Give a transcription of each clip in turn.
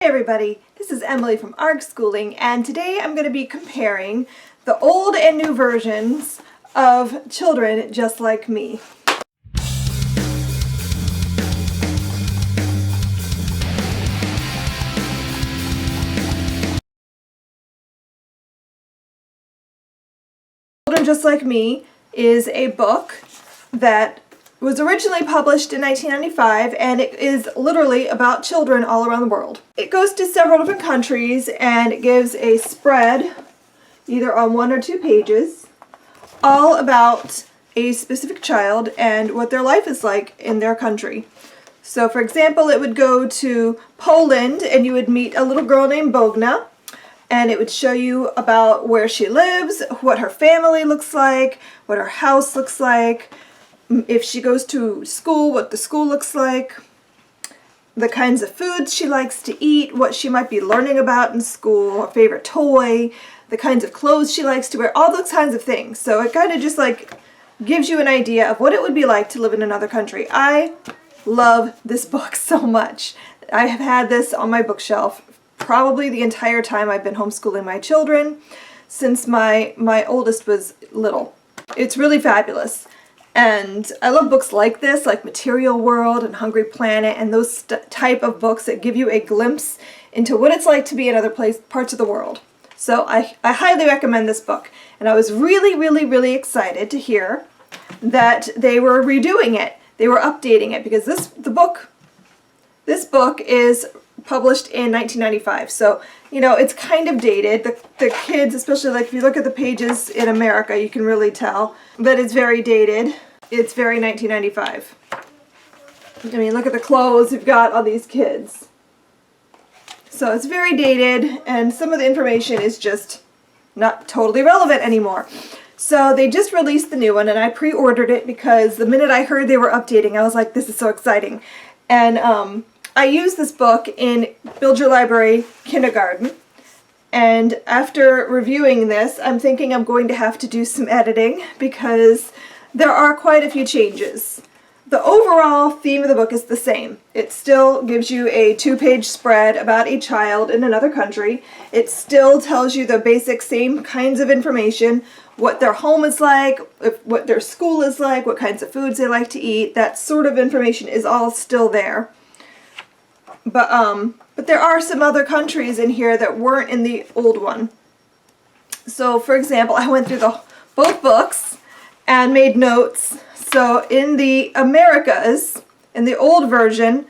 Hey everybody, this is Emily from ARG Schooling, and today I'm going to be comparing the old and new versions of Children Just Like Me. Children Just Like Me is a book that was originally published in 1995, and it is literally about children all around the world. It goes to several different countries and it gives a spread, either on 1 or 2 pages, all about a specific child and what their life is like in their country. So for example, it would go to Poland and you would meet a little girl named Bogna, and it would show you about where she lives, what her family looks like, what her house looks like, if she goes to school, what the school looks like, the kinds of foods she likes to eat, what she might be learning about in school, her favorite toy, the kinds of clothes she likes to wear, all those kinds of things. So it kind of just like gives you an idea of what it would be like to live in another country. I love this book so much. I have had this on my bookshelf probably the entire time I've been homeschooling my children, since my oldest was little. It's really fabulous. And I love books like this, like Material World and Hungry Planet, and those type of books that give you a glimpse into what it's like to be in other parts of the world. So I highly recommend this book. And I was really excited to hear that they were redoing it. They were updating it, because this book is published in 1995. So, you know, it's kind of dated. The kids, especially like if you look at the pages in America, you can really tell that it's very dated. It's very 1995. I mean, look at the clothes you've got on these kids. So it's very dated, and some of the information is just not totally relevant anymore. So they just released the new one, and I pre-ordered it because the minute I heard they were updating, I was like, this is so exciting. And I used this book in Build Your Library Kindergarten, and after reviewing this, I'm thinking I'm going to have to do some editing because there are quite a few changes. The overall theme of the book is the same. It still gives you a 2-page spread about a child in another country. It still tells you the basic same kinds of information, what their home is like, what their school is like, what kinds of foods they like to eat. That sort of information is all still there. But there are some other countries in here that weren't in the old one. So for example, I went through both books and made notes. So in the Americas, in the old version,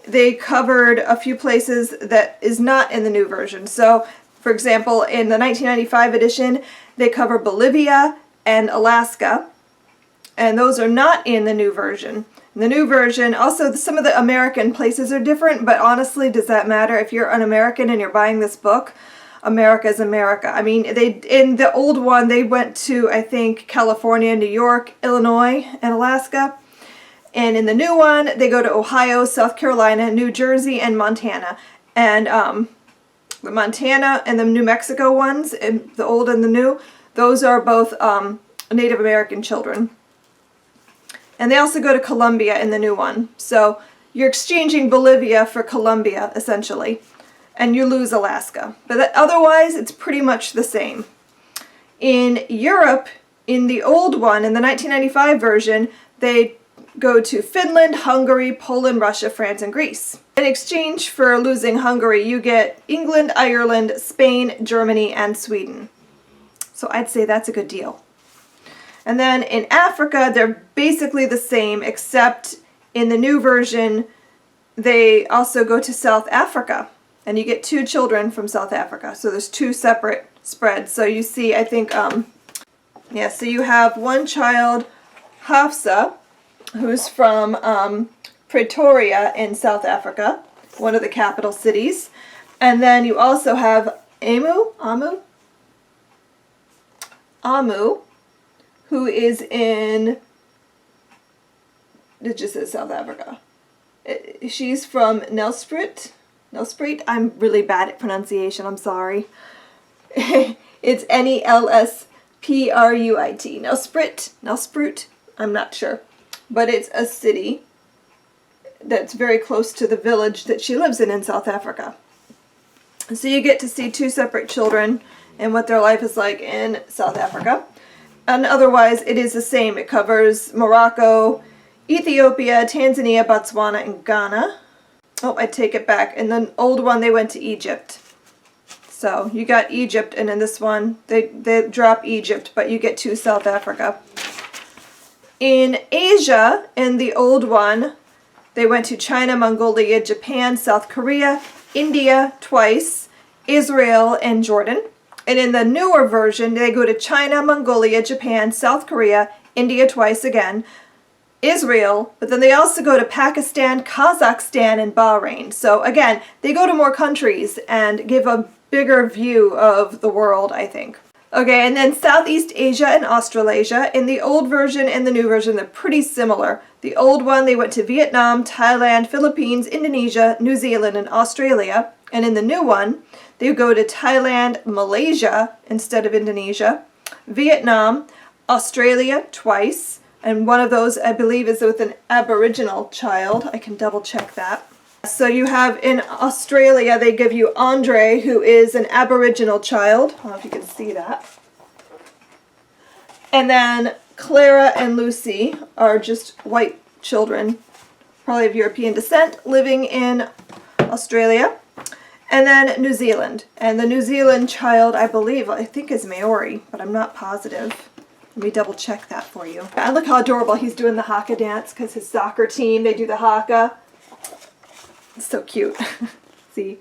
they covered a few places that is not in the new version. So for example, in the 1995 edition, they cover Bolivia and Alaska, and those are not in the new version. In the new version, also some of the American places are different, but honestly, does that matter? If you're an American and you're buying this book, America is America. I mean, in the old one, they went to, I think, California, New York, Illinois, and Alaska. And in the new one, they go to Ohio, South Carolina, New Jersey, and Montana. And the Montana and the New Mexico ones, the old and the new, those are both Native American children. And they also go to Colombia in the new one. So you're exchanging Bolivia for Colombia, essentially. And you lose Alaska. But otherwise, it's pretty much the same. In Europe, in the old one, in the 1995 version, they go to Finland, Hungary, Poland, Russia, France, and Greece. In exchange for losing Hungary, you get England, Ireland, Spain, Germany, and Sweden. So I'd say that's a good deal. And then in Africa, they're basically the same, except in the new version, they also go to South Africa. And you get 2 children from South Africa. So there's 2 separate spreads. So you see, I think, so you have one child, Hafsa, who's from Pretoria in South Africa, one of the capital cities. And then you also have Amu, who is in, it just says South Africa. She's from Nelspruit. I'm really bad at pronunciation, I'm sorry. It's Nelspruit. Nelspruit, I'm not sure. But it's a city that's very close to the village that she lives in South Africa. So you get to see two separate children and what their life is like in South Africa. And otherwise, it is the same. It covers Morocco, Ethiopia, Tanzania, Botswana, and Ghana. Oh, I take it back. In the old one, they went to Egypt. So you got Egypt, and in this one, they drop Egypt, but you get to South Africa. In Asia, in the old one, they went to China, Mongolia, Japan, South Korea, India twice, Israel, and Jordan. And in the newer version, they go to China, Mongolia, Japan, South Korea, India twice again, Israel, but then they also go to Pakistan, Kazakhstan, and Bahrain. So again, they go to more countries and give a bigger view of the world, I think. Okay, and then Southeast Asia and Australasia. In the old version and the new version, they're pretty similar. The old one, they went to Vietnam, Thailand, Philippines, Indonesia, New Zealand, and Australia. And in the new one, they go to Thailand, Malaysia instead of Indonesia, Vietnam, Australia twice, and one of those, I believe, is with an Aboriginal child. I can double check that. So you have in Australia, they give you Andre, who is an Aboriginal child. I don't know if you can see that. And then Clara and Lucy are just white children, probably of European descent, living in Australia. And then New Zealand. And the New Zealand child, I think is Maori, but I'm not positive. Let me double check that for you. And look how adorable he's doing the haka dance, because his soccer team, they do the haka. It's so cute. See?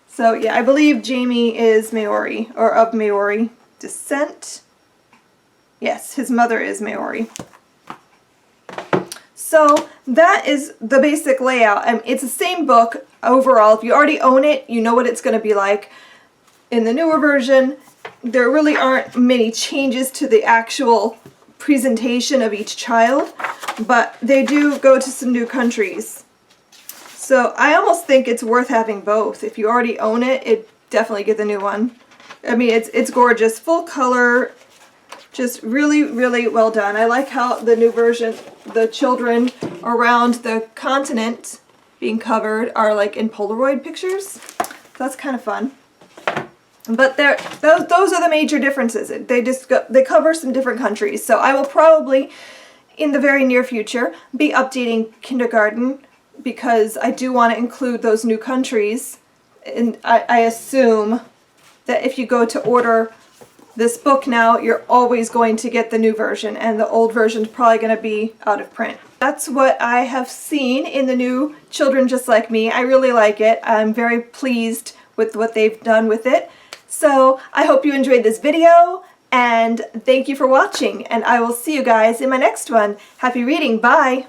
So yeah, I believe Jamie is Maori, or of Maori descent. Yes, his mother is Maori. So that is the basic layout. It's the same book overall. If you already own it, you know what it's going to be like. In the newer version, there really aren't many changes to the actual presentation of each child, but they do go to some new countries. So I almost think it's worth having both. If you already own it, definitely get the new one. I mean, it's gorgeous, full color, just really, really well done. I like how the new version, the children around the continent being covered are like in Polaroid pictures. So that's kind of fun. But those are the major differences. They cover some different countries. So I will probably, in the very near future, be updating kindergarten, because I do want to include those new countries. And I assume that if you go to order this book now, you're always going to get the new version, and the old version is probably going to be out of print. That's what I have seen in the new Children Just Like Me. I really like it. I'm very pleased with what they've done with it. So I hope you enjoyed this video, and thank you for watching, and I will see you guys in my next one. Happy reading. Bye!